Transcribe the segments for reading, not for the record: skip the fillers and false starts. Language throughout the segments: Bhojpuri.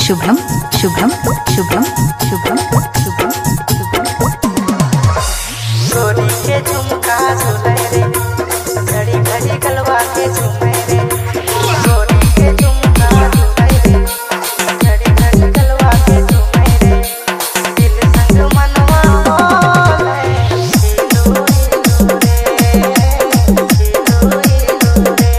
शुभम शुभम शुभम शुभम शुभम गोरी के झुमका झूले रे, घड़ी घड़ी गलवा के झूमे रे। गोरी के झुमका झूले रे, घड़ी घड़ी गलवा के झूमे रे। दिल संग मनवा बोले हिलू हिलू रे, हिलू हिलू रे।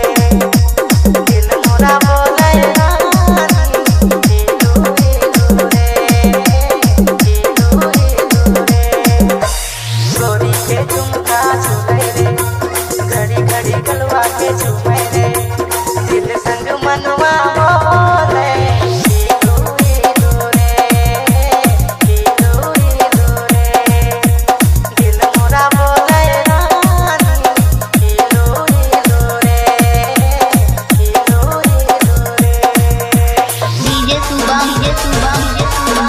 दिल मोरा बोले रानी हिलू हिलू रे, हिलू हिलू रे। गोरी के झुमका झूले रे, घड़ी घड़ी गलवा के झूमे रे। दिल संग मनवा बोले हिलू हिलू रे, हिलू हिलू रे। दिल मोरा बोले रानी हिलू हिलू रे, हिलू हिलू रे। DJ Shubham DJ Shubham DJ Shubham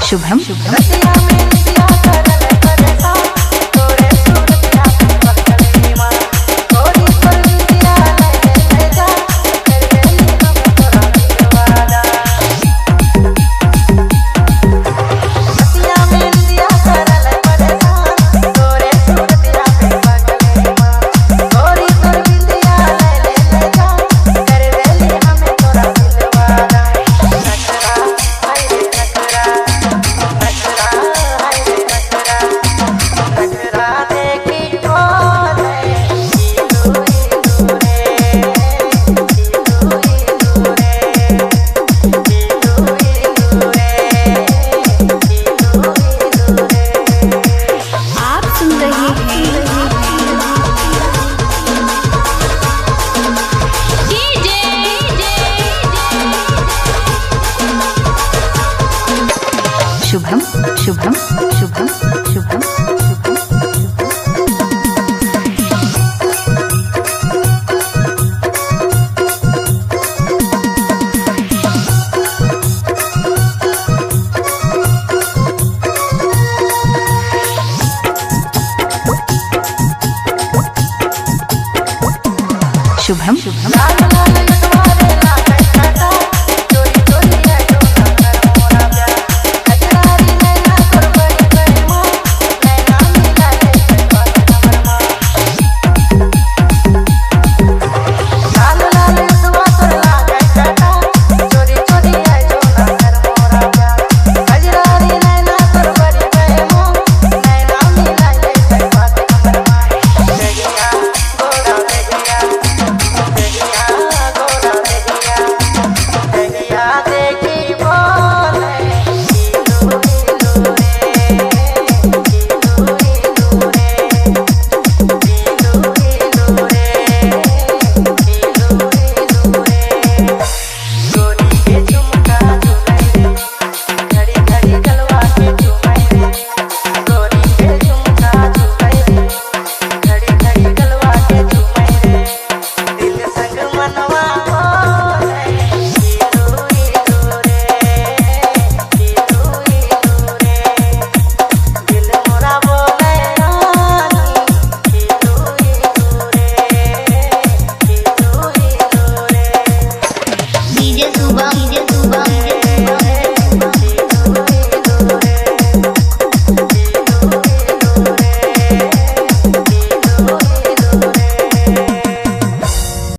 Shubham Shubham रतिया में दिया करल करता, तोरे सूरतिया पे बकले माँ। गोरी पर दिया ले जा, कर देली हम तोरा दिलवादा। रतिया में दिया करल करता, तोरे सूरतिया पे बकले माँ। गोरी पर दिया ले जा, कर देली हम तोरा दिलवादा। नखरा हाय रे नखरा, नखरा हाय रे नखरा। नखरा देखी बोले हिलू हिलू रे, हिलू हिलू रे, हिलू हिलू रे, हिलू हिलू रे। आप सुन रहे हैं डीजे शुभम शुभम